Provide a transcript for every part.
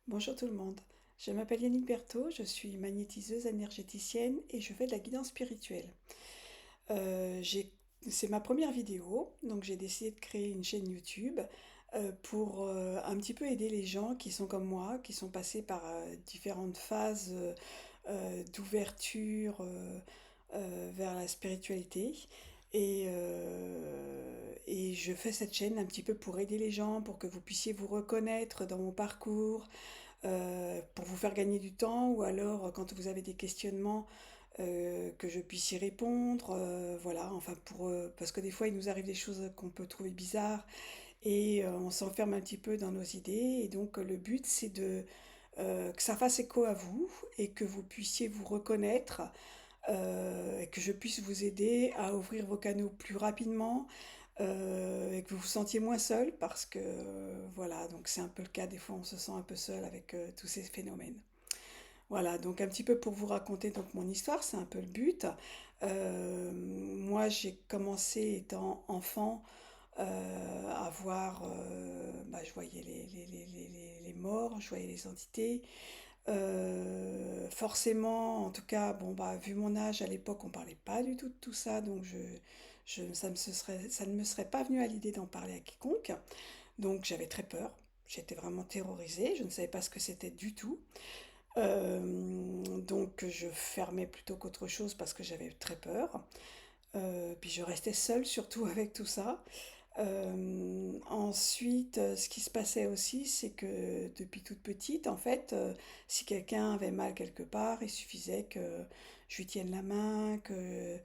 Bonjour tout le monde, je m'appelle Yannick Berthaud, je suis magnétiseuse énergéticienne et je fais de la guidance spirituelle. Euh, j'ai- c'est ma première vidéo, donc j'ai décidé de créer une chaîne YouTube pour un petit peu aider les gens qui sont comme moi, qui sont passés par différentes phases d'ouverture vers la spiritualité. Et je fais cette chaîne un petit peu pour aider les gens, pour que vous puissiez vous reconnaître dans mon parcours, pour vous faire gagner du temps, ou alors quand vous avez des questionnements, que je puisse y répondre, voilà, enfin parce que des fois il nous arrive des choses qu'on peut trouver bizarres et on s'enferme un petit peu dans nos idées, et donc le but c'est que ça fasse écho à vous et que vous puissiez vous reconnaître, et que je puisse vous aider à ouvrir vos canaux plus rapidement, et que vous vous sentiez moins seul parce que voilà, donc c'est un peu le cas, des fois on se sent un peu seul avec tous ces phénomènes. Voilà, donc un petit peu pour vous raconter donc mon histoire, c'est un peu le but. Moi j'ai commencé étant enfant à voir, bah, je voyais les morts, je voyais les entités. Forcément, en tout cas, bon, bah, vu mon âge à l'époque, on parlait pas du tout de tout ça, donc ça ne me serait pas venu à l'idée d'en parler à quiconque. Donc j'avais très peur, j'étais vraiment terrorisée, je ne savais pas ce que c'était du tout. Donc je fermais plutôt qu'autre chose parce que j'avais très peur. Puis je restais seule surtout avec tout ça. Ensuite, ce qui se passait aussi, c'est que depuis toute petite, en fait, si quelqu'un avait mal quelque part, il suffisait que je lui tienne la main, que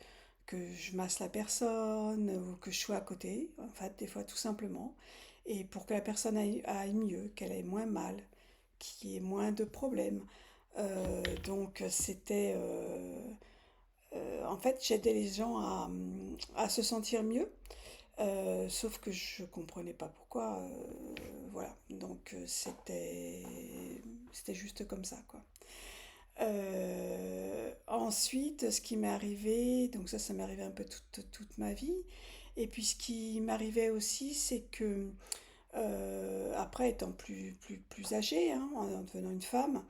je masse la personne ou que je sois à côté, en fait, des fois tout simplement. Et pour que la personne aille mieux, qu'elle ait moins mal, qu'il y ait moins de problèmes. Donc en fait, j'aidais les gens à se sentir mieux. Sauf que je comprenais pas pourquoi, voilà. Donc c'était juste comme ça, quoi. Ensuite, ce qui m'est arrivé, donc ça m'est arrivé un peu toute ma vie. Et puis ce qui m'arrivait aussi, c'est que après, étant plus âgée, hein, en devenant une femme,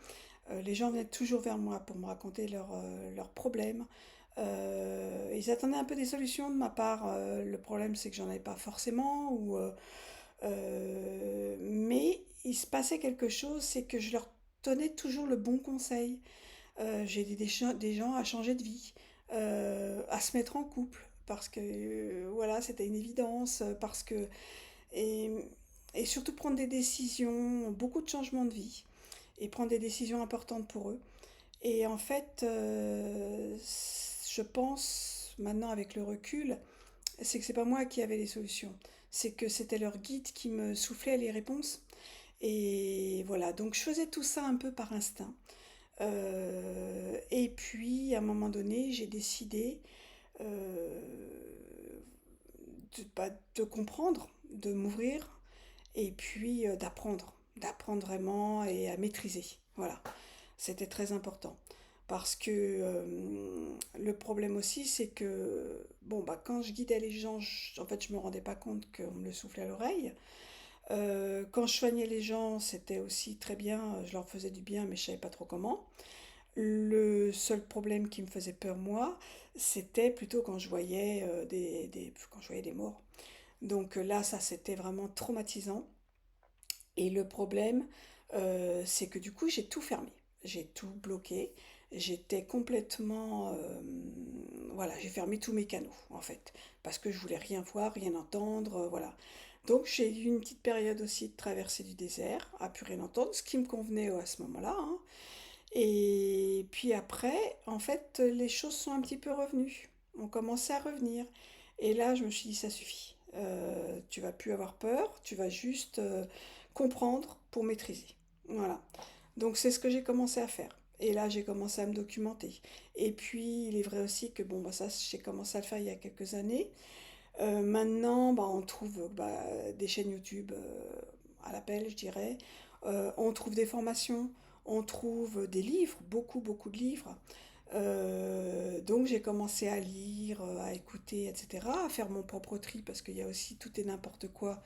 les gens venaient toujours vers moi pour me raconter leurs problèmes. Ils attendaient un peu des solutions de ma part. Le problème, c'est que j'en avais pas forcément. Mais il se passait quelque chose, c'est que je leur donnais toujours le bon conseil. J'ai aidé des gens à changer de vie, à se mettre en couple, parce que voilà, c'était une évidence, parce que et, et surtout prendre des décisions, beaucoup de changements de vie, et prendre des décisions importantes pour eux. Et en fait, je pense maintenant avec le recul, c'est que c'est pas moi qui avais les solutions, c'est que c'était leur guide qui me soufflait les réponses. Et voilà, donc je faisais tout ça un peu par instinct. Et puis, à un moment donné, j'ai décidé euh, de comprendre, de m'ouvrir, et puis d'apprendre vraiment et à maîtriser. Voilà, c'était très important. Parce que le problème aussi, c'est que bon, bah, quand je guidais les gens, en fait, je me rendais pas compte qu'on me le soufflait à l'oreille. Quand je soignais les gens, c'était aussi très bien, je leur faisais du bien, mais je savais pas trop comment. Le seul problème qui me faisait peur, moi, c'était plutôt quand je voyais, quand je voyais des morts. Donc là, ça, c'était vraiment traumatisant. Et le problème, c'est que du coup, j'ai tout fermé. J'ai tout bloqué. J'étais complètement... voilà, j'ai fermé tous mes canaux, en fait. Parce que je voulais rien voir, rien entendre, voilà. Donc j'ai eu une petite période aussi de traversée du désert, à plus rien entendre, ce qui me convenait à ce moment-là, hein. Et puis après, en fait, les choses sont un petit peu revenues. On commençait à revenir. Et là, je me suis dit, ça suffit. Tu vas plus avoir peur, tu vas juste comprendre pour maîtriser. Voilà. Donc c'est ce que j'ai commencé à faire. Et là, j'ai commencé à me documenter. Et puis, il est vrai aussi que, bon, bah, ça, j'ai commencé à le faire il y a quelques années. Maintenant, bah, on trouve des chaînes YouTube à l'appel, je dirais. On trouve des formations, on trouve des livres, beaucoup de livres. Donc j'ai commencé à lire, à écouter, etc., à faire mon propre tri, parce qu'il y a aussi tout et n'importe quoi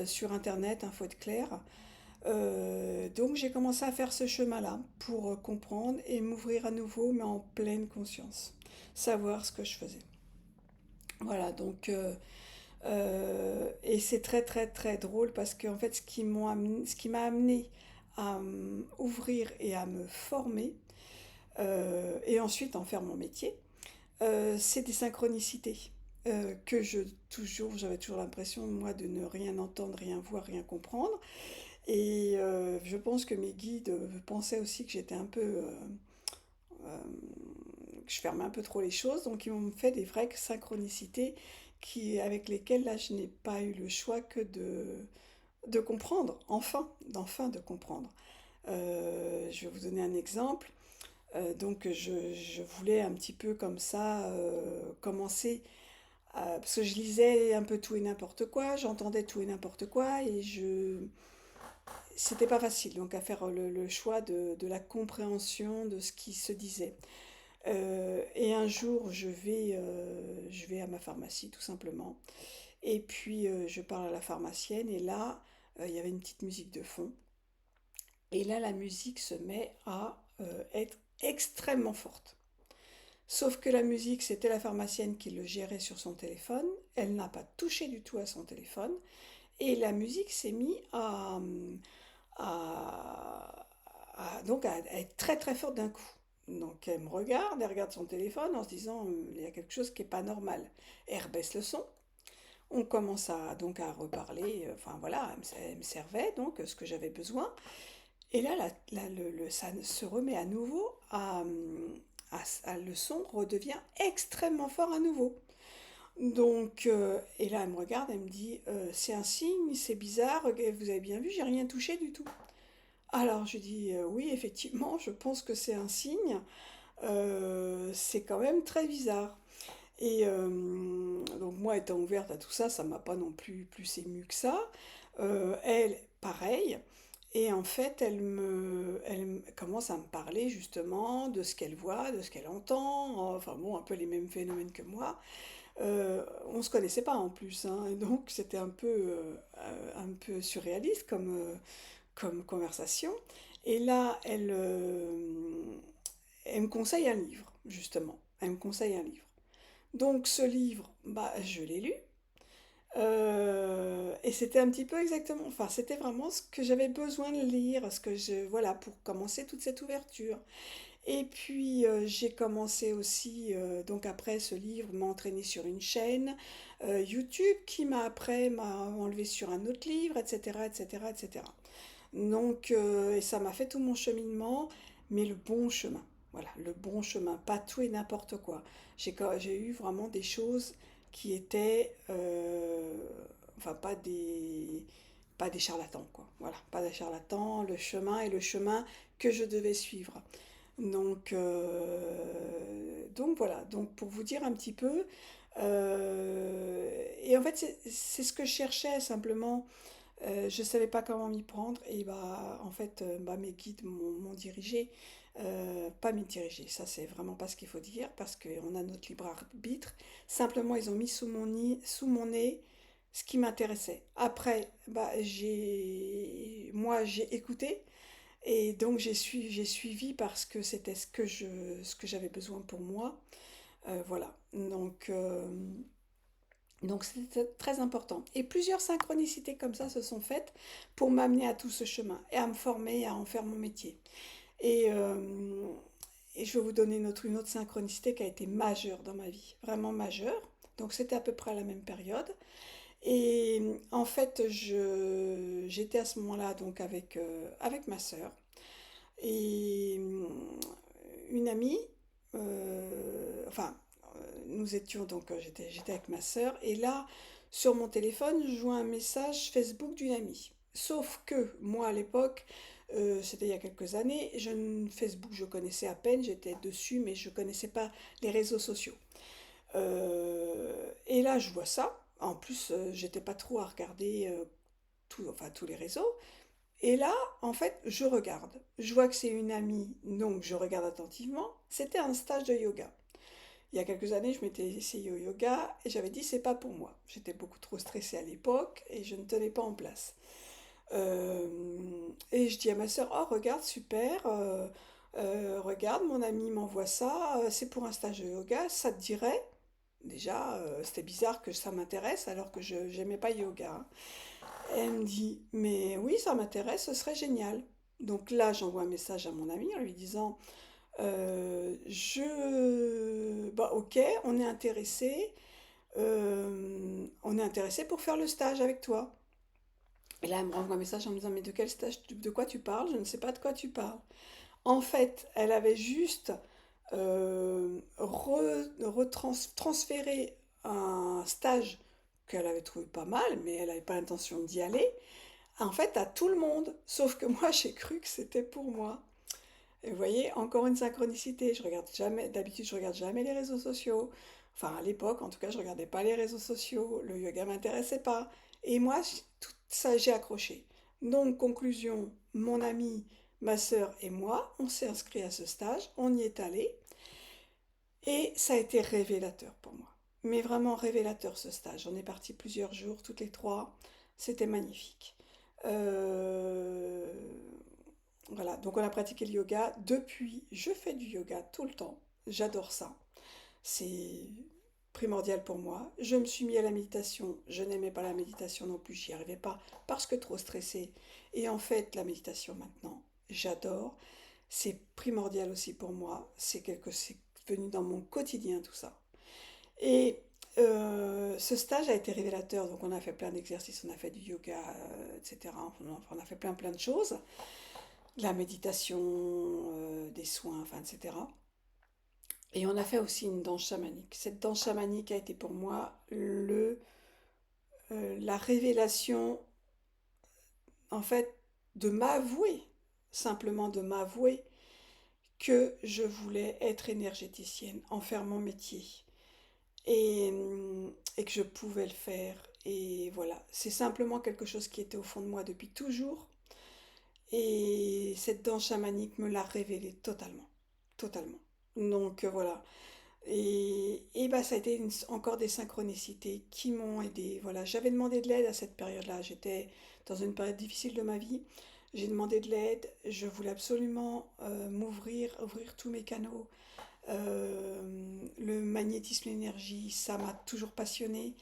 sur Internet, il faut être clair. Donc j'ai commencé à faire ce chemin-là pour comprendre et m'ouvrir à nouveau, mais en pleine conscience, savoir ce que je faisais. Voilà, et c'est très très très drôle parce que en fait ce qui m'a amené à ouvrir et à me former et ensuite en faire mon métier, c'est des synchronicités que j'avais toujours l'impression moi de ne rien entendre, rien voir, rien comprendre. Et je pense que mes guides pensaient aussi que j'étais un peu, euh, que je fermais un peu trop les choses, donc ils m'ont fait des vraies synchronicités avec lesquelles là je n'ai pas eu le choix que de comprendre, enfin de comprendre. Je vais vous donner un exemple. Donc je voulais un petit peu comme ça commencer, parce que je lisais un peu tout et n'importe quoi, j'entendais tout et n'importe quoi, et c'était pas facile donc à faire le choix de la compréhension de ce qui se disait. Et un jour, je vais à ma pharmacie tout simplement. Et puis, je parle à la pharmacienne. Et là, il y avait une petite musique de fond. Et là, la musique se met à être extrêmement forte. Sauf que la musique, c'était la pharmacienne qui le gérait sur son téléphone. Elle n'a pas touché du tout à son téléphone. Et la musique s'est mise à, à être très très forte d'un coup. Donc elle me regarde, elle regarde son téléphone en se disant il y a quelque chose qui n'est pas normal. Elle rebaisse le son. On commence à reparler, enfin voilà, elle me servait donc ce que j'avais besoin. Et là, ça se remet à nouveau le son redevient extrêmement fort à nouveau. Donc, et là, elle me regarde, elle me dit c'est un signe, c'est bizarre, vous avez bien vu, j'ai rien touché du tout. Alors, je dis oui, effectivement, je pense que c'est un signe. C'est quand même très bizarre. Et donc moi étant ouverte à tout ça, ça m'a pas non plus ému que ça. Elle, pareil. Et en fait, commence à me parler justement de ce qu'elle voit, de ce qu'elle entend, enfin bon, un peu les mêmes phénomènes que moi. On se connaissait pas en plus, hein, et donc c'était un peu surréaliste comme conversation. Et là, elle me conseille un livre, justement. Elle me conseille un livre. Donc ce livre, bah, je l'ai lu. Et c'était un petit peu exactement, enfin c'était vraiment ce que j'avais besoin de lire, voilà, pour commencer toute cette ouverture. Et puis j'ai commencé aussi, donc après ce livre, m'a entraîné sur une chaîne YouTube qui m'a enlevé sur un autre livre, etc., etc., etc. Donc, et ça m'a fait tout mon cheminement, mais le bon chemin. Voilà, le bon chemin, pas tout et n'importe quoi. J'ai eu vraiment des choses qui étaient, enfin, pas des charlatans, quoi. Voilà, pas des charlatans, le chemin est le chemin que je devais suivre. Donc voilà, donc pour vous dire un petit peu, et en fait c'est ce que je cherchais simplement. Je ne savais pas comment m'y prendre et bah en fait bah, mes guides m'ont dirigé, pas m'y diriger, ça c'est vraiment pas ce qu'il faut dire parce qu'on a notre libre arbitre. Simplement ils ont mis sous mon nez ce qui m'intéressait. Après bah j'ai écouté et donc j'ai suivi parce que c'était ce que j'avais besoin pour moi. Voilà donc c'était très important. Et plusieurs synchronicités comme ça se sont faites pour m'amener à tout ce chemin et à me former, à en faire mon métier. Et, euh, et je vais vous donner une autre synchronicité qui a été majeure dans ma vie, vraiment majeure. Donc c'était à peu près à la même période. Et en fait, j'étais à ce moment-là donc avec ma sœur et une amie, enfin, nous étions donc, j'étais avec ma sœur, et là, sur mon téléphone, je vois un message Facebook d'une amie. Sauf que moi, à l'époque, c'était il y a quelques années, Facebook, je connaissais à peine, j'étais dessus, mais je connaissais pas les réseaux sociaux. Et là, je vois ça. En plus, j'étais pas trop à regarder enfin, tous les réseaux. Et là, en fait, je regarde. Je vois que c'est une amie, donc je regarde attentivement. C'était un stage de yoga. Il y a quelques années, je m'étais essayée au yoga et j'avais dit c'est pas pour moi. J'étais beaucoup trop stressée à l'époque et je ne tenais pas en place. Et je dis à ma sœur, oh regarde, super, regarde, mon ami m'envoie ça, c'est pour un stage de yoga, ça te dirait? Déjà, c'était bizarre que ça m'intéresse alors que je n'aimais pas yoga, hein. Elle me dit, mais oui, ça m'intéresse, ce serait génial. Donc là, j'envoie un message à mon ami en lui disant, bah ok, on est intéressé pour faire le stage avec toi. Et là, elle me renvoie un message en me disant, mais de quel stage, de quoi tu parles? Je ne sais pas de quoi tu parles. En fait, elle avait juste transféré un stage qu'elle avait trouvé pas mal, mais elle n'avait pas l'intention d'y aller, en fait, à tout le monde. Sauf que moi, j'ai cru que c'était pour moi. Et vous voyez, encore une synchronicité. Je regarde jamais, d'habitude, je regarde jamais les réseaux sociaux. Enfin, à l'époque, en tout cas, je regardais pas les réseaux sociaux. Le yoga m'intéressait pas. Et moi, tout ça, j'ai accroché. Donc, conclusion, mon ami, ma sœur et moi, on s'est inscrit à ce stage, on y est allé, et ça a été révélateur pour moi. Mais vraiment révélateur ce stage. On est parti plusieurs jours, toutes les trois. C'était magnifique. Euh, voilà, donc on a pratiqué le yoga. Depuis, je fais du yoga tout le temps. J'adore ça. C'est primordial pour moi. Je me suis mis à la méditation. Je n'aimais pas la méditation non plus, j'y arrivais pas parce que trop stressée. Et en fait, la méditation maintenant, j'adore. C'est primordial aussi pour moi. C'est venu dans mon quotidien tout ça. Et ce stage a été révélateur. Donc on a fait plein d'exercices, on a fait du yoga, etc. On a fait plein de choses, de la méditation, des soins, enfin, etc. Et on a fait aussi une danse chamanique. Cette danse chamanique a été pour moi la révélation, en fait, de m'avouer, simplement de m'avouer que je voulais être énergéticienne, en faire mon métier, et, et que je pouvais le faire. Et voilà, c'est simplement quelque chose qui était au fond de moi depuis toujours. Et cette danse chamanique me l'a révélé totalement. Totalement. Donc voilà. Et bah, ça a été encore des synchronicités qui m'ont aidé. Voilà, j'avais demandé de l'aide à cette période-là. J'étais dans une période difficile de ma vie. J'ai demandé de l'aide. Je voulais absolument ouvrir tous mes canaux. Le magnétisme, l'énergie, ça m'a toujours passionné.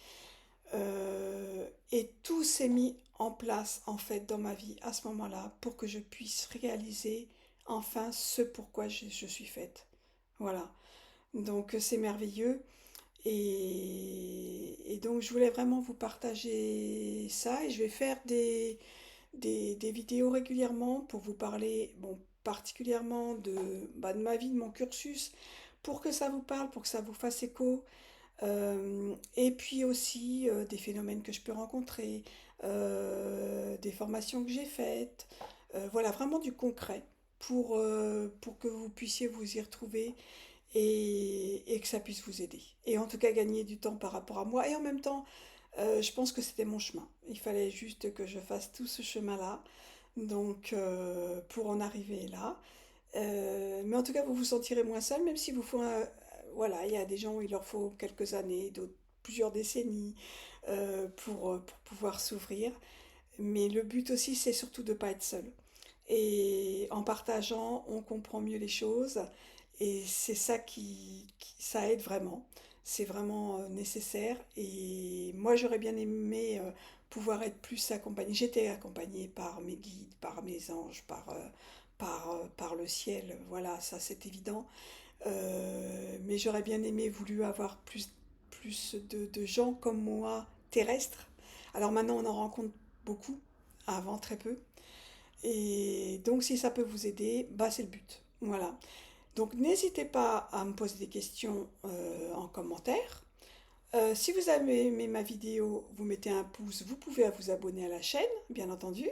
Et tout s'est mis en place en fait dans ma vie à ce moment-là pour que je puisse réaliser enfin ce pourquoi je suis faite. Voilà. Donc c'est merveilleux. Et donc je voulais vraiment vous partager ça et je vais faire des vidéos régulièrement pour vous parler, bon, particulièrement de ma vie, de mon cursus, pour que ça vous parle, pour que ça vous fasse écho. Et puis aussi des phénomènes que je peux rencontrer, des formations que j'ai faites, voilà, vraiment du concret pour que vous puissiez vous y retrouver et que ça puisse vous aider. Et en tout cas gagner du temps par rapport à moi. Et en même temps, je pense que c'était mon chemin. Il fallait juste que je fasse tout ce chemin-là, donc pour en arriver là. Mais en tout cas, vous vous sentirez moins seul, même si vous faut voilà, il y a des gens où il leur faut quelques années, d'autres plusieurs décennies pour pouvoir s'ouvrir. Mais le but aussi, c'est surtout de ne pas être seul. Et en partageant, on comprend mieux les choses. Et c'est ça ça aide vraiment. C'est vraiment nécessaire. Et moi, j'aurais bien aimé pouvoir être plus accompagnée. J'étais accompagnée par mes guides, par mes anges, par le ciel. Voilà, ça c'est évident. Mais j'aurais bien aimé voulu avoir plus de gens comme moi, terrestres. Alors maintenant, on en rencontre beaucoup. Avant, très peu. Et donc, si ça peut vous aider, bah, c'est le but. Voilà. Donc, n'hésitez pas à me poser des questions en commentaire. Si vous avez aimé ma vidéo, vous mettez un pouce, vous pouvez vous abonner à la chaîne, bien entendu.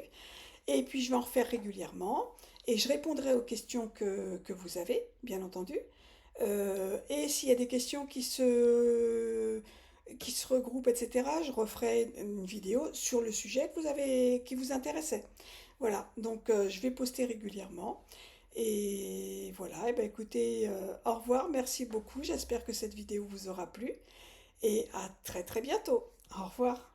Et puis, je vais en refaire régulièrement. Et je répondrai aux questions que vous avez, bien entendu. Et s'il y a des questions qui se regroupent, etc., je referai une vidéo sur le sujet qui vous intéressait. Voilà, donc je vais poster régulièrement. Et voilà, et ben écoutez, au revoir, merci beaucoup. J'espère que cette vidéo vous aura plu. Et à très très bientôt. Au revoir.